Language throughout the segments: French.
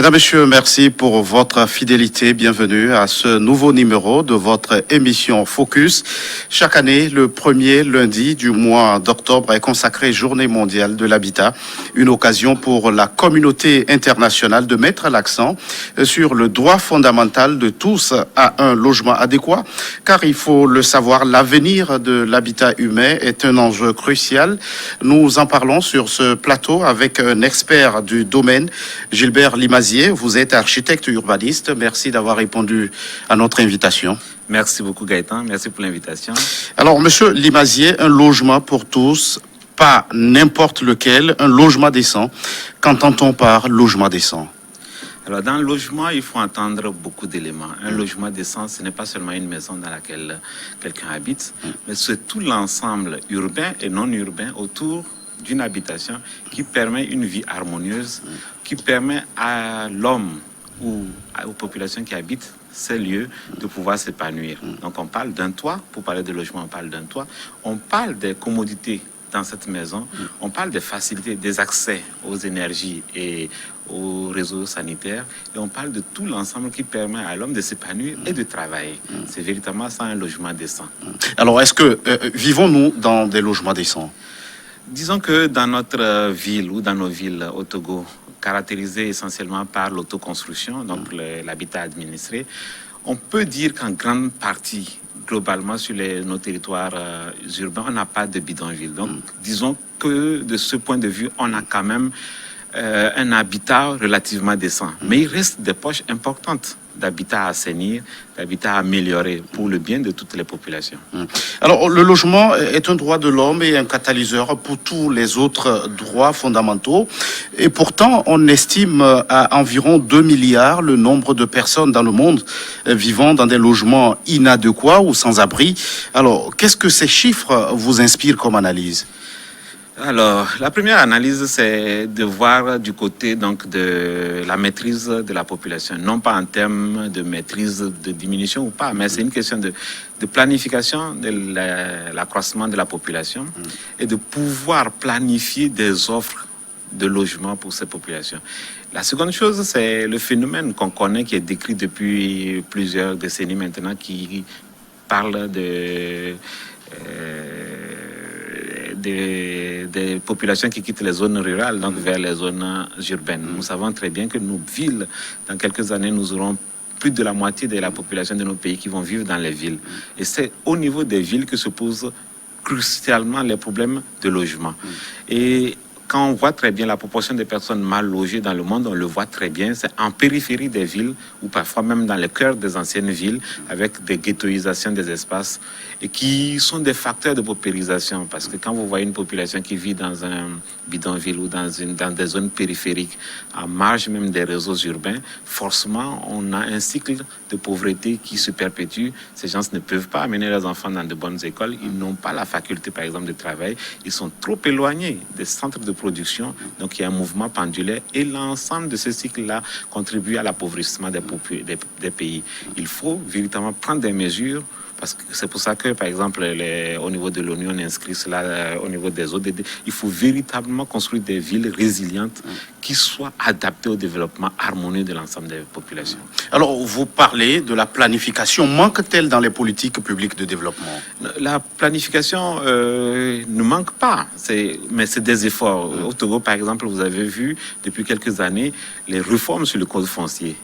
Mesdames, Messieurs, merci pour votre fidélité. Bienvenue à ce nouveau numéro de votre émission Focus. Chaque année, le premier lundi du mois d'octobre est consacré Journée mondiale de l'habitat. Une occasion pour la communauté internationale de mettre l'accent sur le droit fondamental de tous à un logement adéquat. Car il faut le savoir, l'avenir de l'habitat humain est un enjeu crucial. Nous en parlons sur ce plateau avec un expert du domaine, Gilbert Limazier. Vous êtes architecte urbaniste. Merci d'avoir répondu à notre invitation. Merci beaucoup Gaëtan, merci pour l'invitation. Alors, monsieur Limazier, un logement pour tous, pas n'importe lequel, un logement décent. Qu'entend-on par logement décent? Alors, dans le logement, il faut entendre beaucoup d'éléments. Un logement décent, ce n'est pas seulement une maison dans laquelle quelqu'un habite, mais c'est tout l'ensemble urbain et non urbain autour d'une habitation qui permet une vie harmonieuse, qui permet à l'homme ou aux populations qui habitent ces lieux de pouvoir s'épanouir. Donc on parle d'un toit, pour parler de logement, on parle d'un toit. On parle des commodités dans cette maison, on parle des facilités, des accès aux énergies et aux réseaux sanitaires, et on parle de tout l'ensemble qui permet à l'homme de s'épanouir et de travailler. C'est véritablement ça un logement décent. Alors, est-ce que vivons-nous dans des logements décents? Disons que dans notre ville ou dans nos villes au Togo, caractérisées essentiellement par l'autoconstruction, donc l'habitat administré, on peut dire qu'en grande partie, globalement sur nos territoires urbains, on n'a pas de bidonville. Donc disons que de ce point de vue, on a quand même un habitat relativement décent. Mais il reste des poches importantes d'habitat à assainir, d'habitat à améliorer pour le bien de toutes les populations. Alors, le logement est un droit de l'homme et un catalyseur pour tous les autres droits fondamentaux. Et pourtant, on estime à environ 2 milliards le nombre de personnes dans le monde vivant dans des logements inadéquats ou sans abri. Alors, qu'est-ce que ces chiffres vous inspirent comme analyse? Alors, la première analyse, c'est de voir du côté donc de la maîtrise de la population, non pas en termes de maîtrise de diminution ou pas, mais c'est une question de planification de l'accroissement de la population et de pouvoir planifier des offres de logement pour ces populations. La seconde chose, c'est le phénomène qu'on connaît, qui est décrit depuis plusieurs décennies maintenant, qui parle des populations qui quittent les zones rurales, donc vers les zones urbaines. Nous savons très bien que nos villes, dans quelques années, nous aurons plus de la moitié de la population de nos pays qui vont vivre dans les villes. Et c'est au niveau des villes que se posent crucialement les problèmes de logement. Et quand on voit très bien la proportion des personnes mal logées dans le monde, on le voit très bien, c'est en périphérie des villes ou parfois même dans le cœur des anciennes villes avec des ghettoisations des espaces et qui sont des facteurs de paupérisation. Parce que quand vous voyez une population qui vit dans un bidonville ou dans des zones périphériques, en marge même des réseaux urbains, forcément, on a un cycle de pauvreté qui se perpétue. Ces gens ne peuvent pas amener leurs enfants dans de bonnes écoles. Ils n'ont pas la faculté, par exemple, de travail. Ils sont trop éloignés des centres de production. Donc, il y a un mouvement pendulaire et l'ensemble de ce cycle-là contribue à l'appauvrissement des pays. Il faut véritablement prendre des mesures. Parce que c'est pour ça que, par exemple, au niveau de l'ONU, on inscrit cela au niveau des ODD. Il faut véritablement construire des villes résilientes qui soient adaptées au développement harmonieux de l'ensemble des populations. Alors, vous parlez de la planification. Manque-t-elle dans les politiques publiques de développement? La planification ne manque pas, mais c'est des efforts. Au Togo, par exemple, vous avez vu depuis quelques années les réformes sur le code foncier.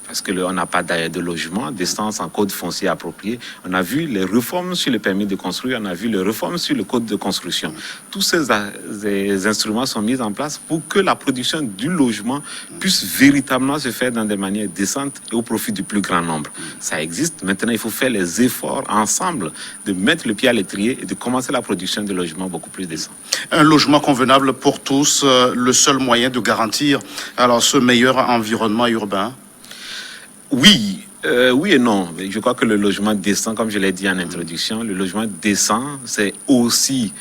Parce qu'on n'a pas de logement, décent en code foncier approprié. On a vu les réformes sur le permis de construire, on a vu les réformes sur le code de construction. Tous ces instruments sont mis en place pour que la production du logement puisse véritablement se faire dans des manières décentes et au profit du plus grand nombre. Ça existe. Maintenant, il faut faire les efforts ensemble de mettre le pied à l'étrier et de commencer la production de logements beaucoup plus décents. Un logement convenable pour tous, le seul moyen de garantir alors ce meilleur environnement urbain? Oui, oui et non. Je crois que le logement décent, comme je l'ai dit en introduction, le logement décent, c'est aussi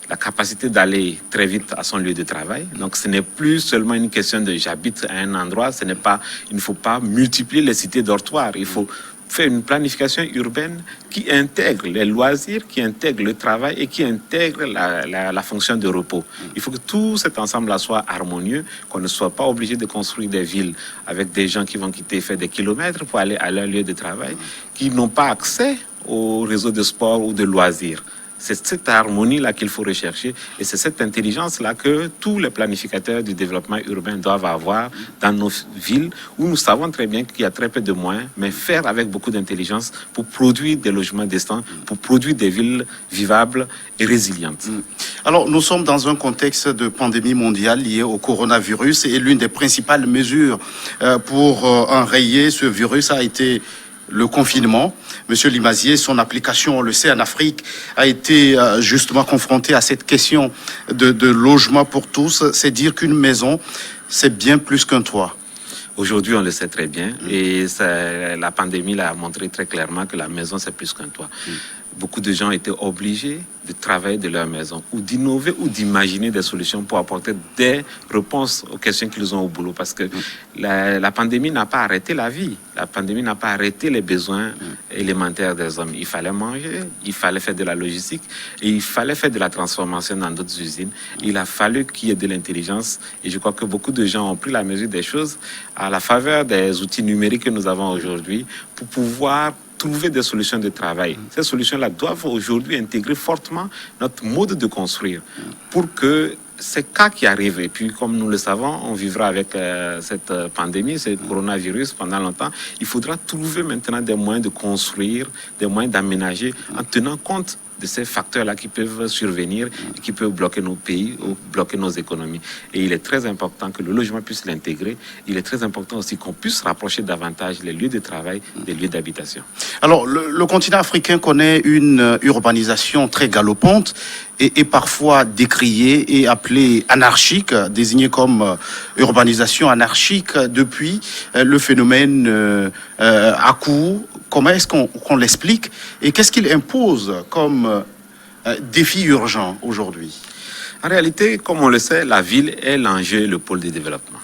la capacité d'aller très vite à son lieu de travail. Donc, ce n'est plus seulement une question de j'habite à un endroit. Il ne faut pas multiplier les cités dortoirs. Il faut faire une planification urbaine qui intègre les loisirs, qui intègre le travail et qui intègre la fonction de repos. Il faut que tout cet ensemble-là soit harmonieux, qu'on ne soit pas obligé de construire des villes avec des gens qui vont quitter faire des kilomètres pour aller à leur lieu de travail, qui n'ont pas accès au réseau de sport ou de loisirs. C'est cette harmonie-là qu'il faut rechercher et c'est cette intelligence-là que tous les planificateurs du développement urbain doivent avoir dans nos villes où nous savons très bien qu'il y a très peu de moyens, mais faire avec beaucoup d'intelligence pour produire des logements décents, pour produire des villes vivables et résilientes. Alors, nous sommes dans un contexte de pandémie mondiale liée au coronavirus et l'une des principales mesures pour enrayer ce virus a été le confinement. Monsieur Limazier, son application, on le sait, en Afrique, a été justement confrontée à cette question de logement pour tous. C'est dire qu'une maison, c'est bien plus qu'un toit. Aujourd'hui, on le sait très bien et la pandémie l'a montré très clairement que la maison, c'est plus qu'un toit. Beaucoup de gens étaient obligés de travailler de leur maison ou d'innover ou d'imaginer des solutions pour apporter des réponses aux questions qu'ils ont au boulot. Parce que la pandémie n'a pas arrêté la vie. La pandémie n'a pas arrêté les besoins élémentaires des hommes. Il fallait manger, il fallait faire de la logistique et il fallait faire de la transformation dans d'autres usines. Il a fallu qu'il y ait de l'intelligence et je crois que beaucoup de gens ont pris la mesure des choses à la faveur des outils numériques que nous avons aujourd'hui pour pouvoir trouver des solutions de travail. Ces solutions-là doivent aujourd'hui intégrer fortement notre mode de construire pour que ces cas qui arrivent, et puis comme nous le savons, on vivra avec cette pandémie, ce coronavirus pendant longtemps, il faudra trouver maintenant des moyens de construire, des moyens d'aménager en tenant compte de ces facteurs-là qui peuvent survenir et qui peuvent bloquer nos pays ou bloquer nos économies. Et il est très important que le logement puisse l'intégrer. Il est très important aussi qu'on puisse rapprocher davantage les lieux de travail des lieux d'habitation. Alors, le continent africain connaît une urbanisation très galopante et parfois décriée et appelée anarchique, désignée comme urbanisation anarchique depuis le phénomène à coup. Comment est-ce qu'on l'explique et qu'est-ce qu'il impose comme défi urgent aujourd'hui? En réalité, comme on le sait, la ville est l'enjeu, le pôle de développement.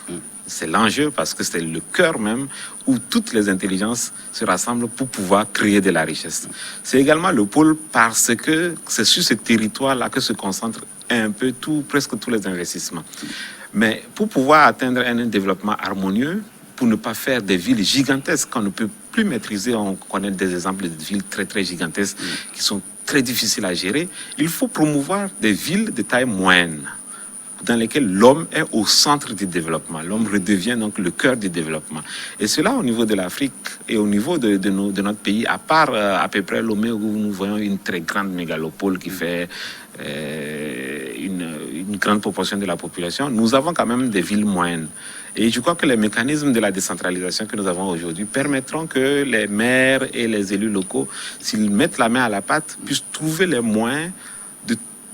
C'est l'enjeu parce que c'est le cœur même où toutes les intelligences se rassemblent pour pouvoir créer de la richesse. C'est également le pôle parce que c'est sur ce territoire-là que se concentrent un peu presque tous les investissements. Mais pour pouvoir atteindre un développement harmonieux, pour ne pas faire des villes gigantesques qu'on ne peut plus maîtriser, on connaît des exemples de villes très très gigantesques qui sont très difficiles à gérer, il faut promouvoir des villes de taille moyenne dans lesquelles l'homme est au centre du développement. L'homme redevient donc le cœur du développement. Et cela au niveau de l'Afrique et au niveau de notre pays, à part à peu près Lomé où nous voyons une très grande mégalopole qui fait une grande proportion de la population, nous avons quand même des villes moyennes. Et je crois que les mécanismes de la décentralisation que nous avons aujourd'hui permettront que les maires et les élus locaux, s'ils mettent la main à la pâte, puissent trouver les moyens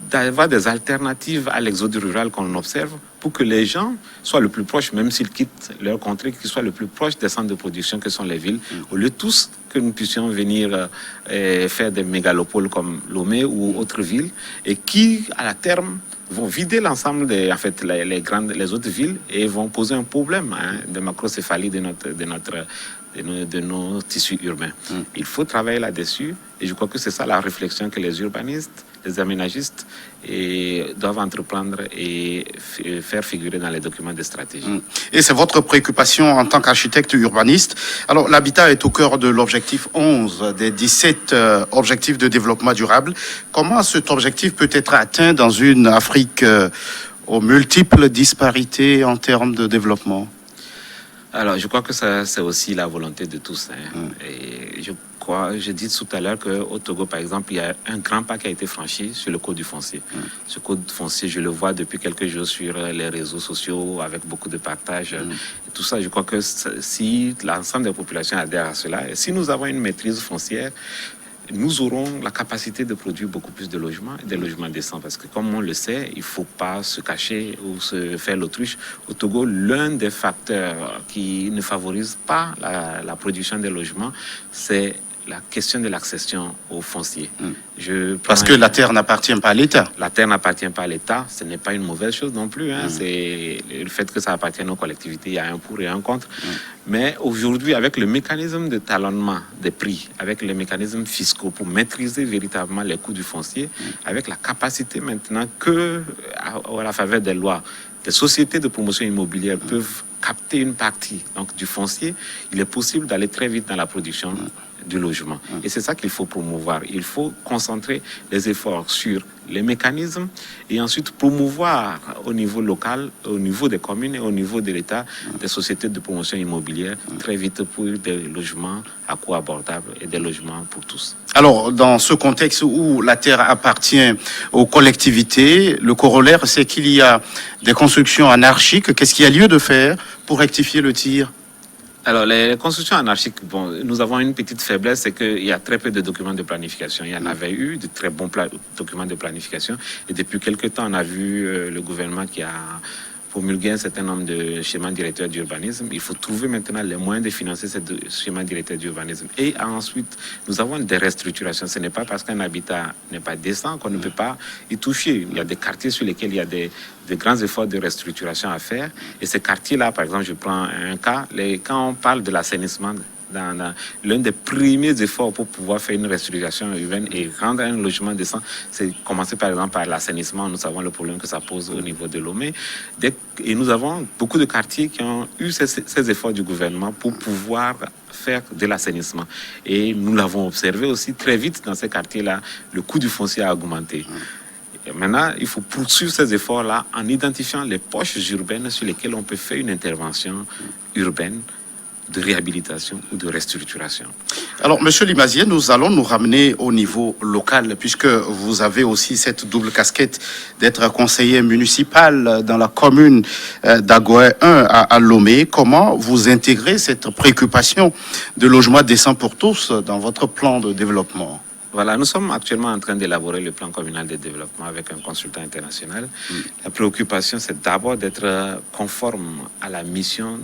d'avoir des alternatives à l'exode rural qu'on observe pour que les gens soient le plus proches, même s'ils quittent leur contrée, qu'ils soient le plus proches des centres de production que sont les villes, au lieu tous que nous puissions venir faire des mégalopoles comme Lomé ou autres villes, et qui, à la terme, vont vider l'ensemble des, en fait, les autres villes et vont poser un problème de macrocéphalie de nos tissus urbains. Il faut travailler là-dessus et je crois que c'est ça la réflexion que les urbanistes, les aménagistes doivent entreprendre et faire figurer dans les documents de stratégie. Et c'est votre préoccupation en tant qu'architecte urbaniste. Alors, l'habitat est au cœur de l'objectif 11 des 17 objectifs de développement durable. Comment cet objectif peut être atteint dans une Afrique aux multiples disparités en termes de développement? Alors, je crois que ça, c'est aussi la volonté de tous. Et je dis tout à l'heure qu'au Togo, par exemple, il y a un grand pas qui a été franchi sur le code du foncier. Ce code foncier, je le vois depuis quelques jours sur les réseaux sociaux, avec beaucoup de partage. Et tout ça, je crois que si l'ensemble des populations adhèrent à cela, et si nous avons une maîtrise foncière, nous aurons la capacité de produire beaucoup plus de logements, des logements décents. Parce que comme on le sait, il ne faut pas se cacher ou se faire l'autruche. Au Togo, l'un des facteurs qui ne favorise pas la production des logements, c'est la question de l'accession au foncier. Parce que la terre n'appartient pas à l'État. La terre n'appartient pas à l'État, ce n'est pas une mauvaise chose non plus. C'est le fait que ça appartienne aux collectivités, il y a un pour et un contre. Mais aujourd'hui, avec le mécanisme de talonnement des prix, avec les mécanismes fiscaux pour maîtriser véritablement les coûts du foncier, avec la capacité maintenant que, à la faveur des lois, des sociétés de promotion immobilière peuvent capter une partie donc, du foncier, il est possible d'aller très vite dans la production du logement. Et c'est ça qu'il faut promouvoir. Il faut concentrer les efforts sur les mécanismes et ensuite promouvoir au niveau local, au niveau des communes et au niveau de l'État, des sociétés de promotion immobilière très vite pour des logements à coût abordable et des logements pour tous. Alors, dans ce contexte où la terre appartient aux collectivités, le corollaire, c'est qu'il y a des constructions anarchiques. Qu'est-ce qu'il y a lieu de faire pour rectifier le tir ? Alors, les constructions anarchiques, bon, nous avons une petite faiblesse, c'est qu'il y a très peu de documents de planification. Il y en avait eu de très bons documents de planification. Et depuis quelques temps, on a vu le gouvernement qui a promulgué un certain nombre de schémas directeurs d'urbanisme. Il faut trouver maintenant les moyens de financer ces schémas directeurs d'urbanisme. Et ensuite, nous avons des restructurations. Ce n'est pas parce qu'un habitat n'est pas décent qu'on ne peut pas y toucher. Il y a des quartiers sur lesquels il y a des grands efforts de restructuration à faire. Et ces quartiers-là, par exemple, je prends un cas, quand on parle de l'assainissement, l'un des premiers efforts pour pouvoir faire une restructuration urbaine et rendre un logement décent, c'est commencer par exemple par l'assainissement. Nous savons le problème que ça pose au niveau de Lomé. Et nous avons beaucoup de quartiers qui ont eu ces efforts du gouvernement pour pouvoir faire de l'assainissement. Et nous l'avons observé aussi très vite dans ces quartiers-là, le coût du foncier a augmenté. Et maintenant, il faut poursuivre ces efforts-là en identifiant les poches urbaines sur lesquelles on peut faire une intervention urbaine de réhabilitation ou de restructuration. Alors, Monsieur Limazier, nous allons nous ramener au niveau local, puisque vous avez aussi cette double casquette d'être conseiller municipal dans la commune d'Agoé 1 à Lomé. Comment vous intégrez cette préoccupation de logement décent pour tous dans votre plan de développement ? Voilà, nous sommes actuellement en train d'élaborer le plan communal de développement avec un consultant international. La préoccupation, c'est d'abord d'être conforme à la mission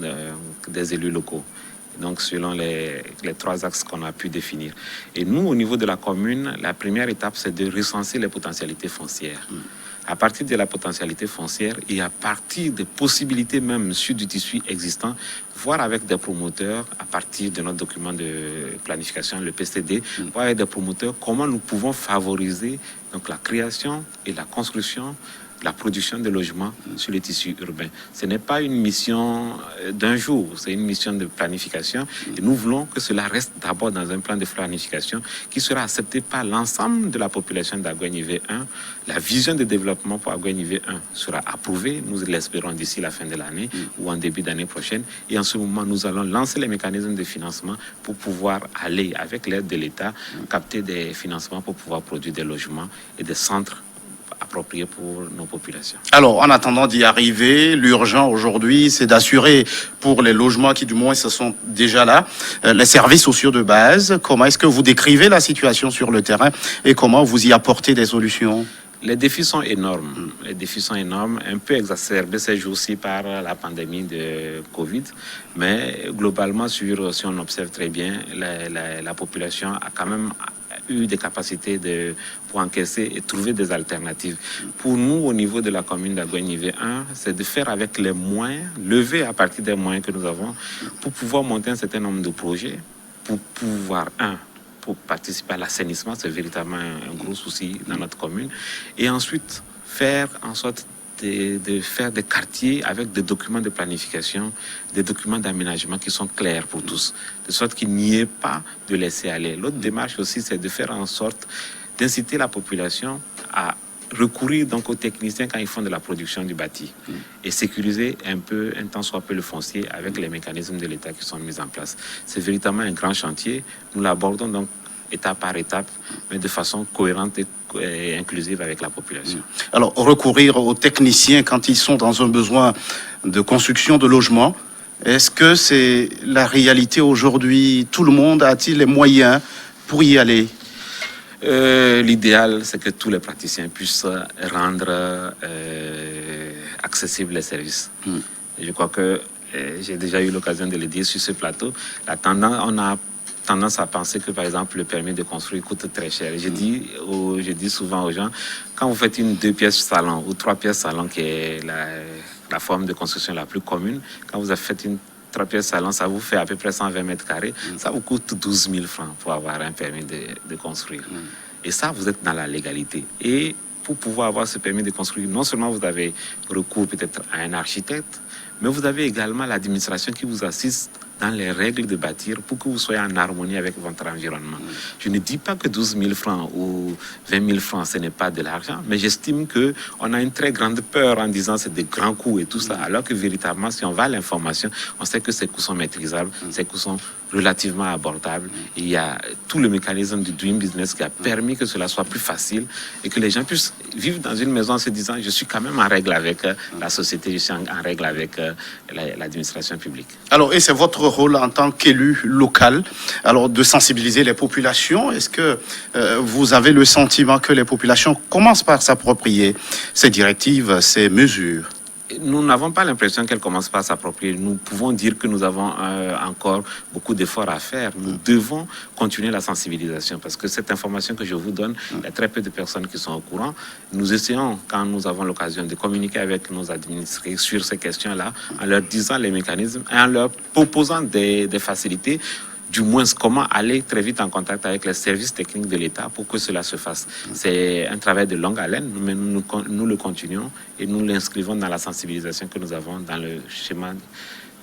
des élus locaux. Donc, selon les 3 axes qu'on a pu définir. Et nous, au niveau de la commune, la première étape, c'est de recenser les potentialités foncières. À partir de la potentialité foncière et à partir des possibilités même sur du tissu existant, voir avec des promoteurs, à partir de notre document de planification, le PCD, voir avec des promoteurs comment nous pouvons favoriser donc, la création et la construction, la production de logements sur les tissus urbains. Ce n'est pas une mission d'un jour, c'est une mission de planification. Et nous voulons que cela reste d'abord dans un plan de planification qui sera accepté par l'ensemble de la population d'Agoé-Nivé 1. La vision de développement pour Agoé-Nivé 1 sera approuvée, nous l'espérons d'ici la fin de l'année ou en début d'année prochaine. Et en ce moment, nous allons lancer les mécanismes de financement pour pouvoir aller, avec l'aide de l'État, capter des financements pour pouvoir produire des logements et des centres approprié pour nos populations. Alors, en attendant d'y arriver, l'urgent aujourd'hui, c'est d'assurer pour les logements qui, du moins, se sont déjà là, les services sociaux de base. Comment est-ce que vous décrivez la situation sur le terrain et comment vous y apportez des solutions ? Les défis sont énormes. Les défis sont énormes, un peu exacerbés ces jours-ci par la pandémie de Covid. Mais globalement, si on observe très bien, la population a quand même eu des capacités pour encaisser et trouver des alternatives. Pour nous, au niveau de la commune d'Agoé-Nivé 1, c'est de faire avec les moyens, lever à partir des moyens que nous avons, pour pouvoir monter un certain nombre de projets, pour pouvoir, pour participer à l'assainissement, c'est véritablement un gros souci dans notre commune, et ensuite faire en sorte de faire des quartiers avec des documents de planification, des documents d'aménagement qui sont clairs pour tous, de sorte qu'il n'y ait pas de laisser aller. L'autre démarche aussi, c'est de faire en sorte d'inciter la population à recourir donc aux techniciens quand ils font de la production du bâti et sécuriser un tant soit peu le foncier avec les mécanismes de l'État qui sont mis en place. C'est véritablement un grand chantier. Nous l'abordons donc étape par étape, mais de façon cohérente et inclusive avec la population. Alors, recourir aux techniciens quand ils sont dans un besoin de construction de logements, est-ce que c'est la réalité aujourd'hui? Tout le monde a-t-il les moyens pour y aller? L'idéal, c'est que tous les praticiens puissent rendre accessibles les services. Je crois que j'ai déjà eu l'occasion de le dire sur ce plateau. La tendance, on a tendance à penser que, par exemple, le permis de construire coûte très cher. Je dis souvent aux gens, quand vous faites une 2 pièces salon ou 3 pièces salon, qui est la forme de construction la plus commune, quand vous faites une 3 pièces salon, ça vous fait à peu près 120 mètres carrés. Ça vous coûte 12 000 francs pour avoir un permis de construire. Et ça, vous êtes dans la légalité. Et pour pouvoir avoir ce permis de construire, non seulement vous avez recours peut-être à un architecte, mais vous avez également l'administration qui vous assiste dans les règles de bâtir pour que vous soyez en harmonie avec votre environnement. Je ne dis pas que 12 000 francs ou 20 000 francs, ce n'est pas de l'argent, mais j'estime qu'on a une très grande peur en disant c'est des grands coûts et tout ça, alors que véritablement, si on va à l'information, on sait que ces coûts sont maîtrisables, ces coûts sont relativement abordables. Et il y a tout le mécanisme du Doing Business qui a permis que cela soit plus facile et que les gens puissent vivre dans une maison en se disant je suis quand même en règle avec la société, je suis en règle avec l'administration publique. Alors, et c'est votre rôle en tant qu'élu local, alors de sensibiliser les populations. Est-ce que vous avez le sentiment que les populations commencent par s'approprier ces directives, ces mesures? Nous n'avons pas l'impression qu'elle commence par s'approprier. Nous pouvons dire que nous avons encore beaucoup d'efforts à faire. Nous devons continuer la sensibilisation parce que cette information que je vous donne, il y a très peu de personnes qui sont au courant. Nous essayons, quand nous avons l'occasion de communiquer avec nos administrés sur ces questions-là, en leur disant les mécanismes et en leur proposant des facilités. Du moins, comment aller très vite en contact avec les services techniques de l'État pour que cela se fasse. C'est un travail de longue haleine, mais nous le continuons et nous l'inscrivons dans la sensibilisation que nous avons dans le schéma,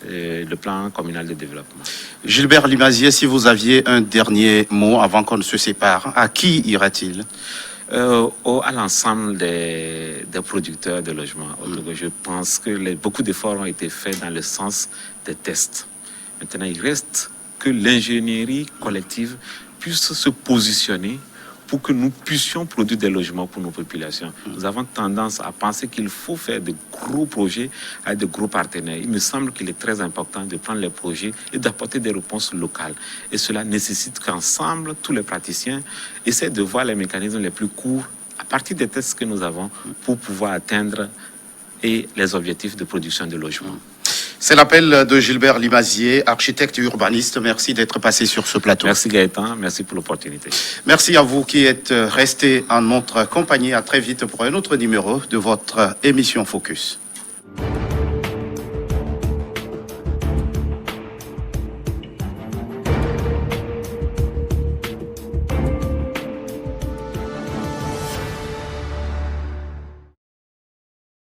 le plan communal de développement. Gilbert Limazier, si vous aviez un dernier mot avant qu'on ne se sépare, à qui ira-t-il? À l'ensemble des producteurs de logements. Je pense que beaucoup d'efforts ont été faits dans le sens des tests. Maintenant, il reste que l'ingénierie collective puisse se positionner pour que nous puissions produire des logements pour nos populations. Nous avons tendance à penser qu'il faut faire de gros projets avec de gros partenaires. Il me semble qu'il est très important de prendre les projets et d'apporter des réponses locales. Et cela nécessite qu'ensemble, tous les praticiens essaient de voir les mécanismes les plus courts à partir des tests que nous avons pour pouvoir atteindre les objectifs de production de logements. C'est l'appel de Gilbert Limazier, architecte et urbaniste. Merci d'être passé sur ce plateau. Merci Gaëtan, merci pour l'opportunité. Merci à vous qui êtes restés en notre compagnie. À très vite pour un autre numéro de votre émission Focus.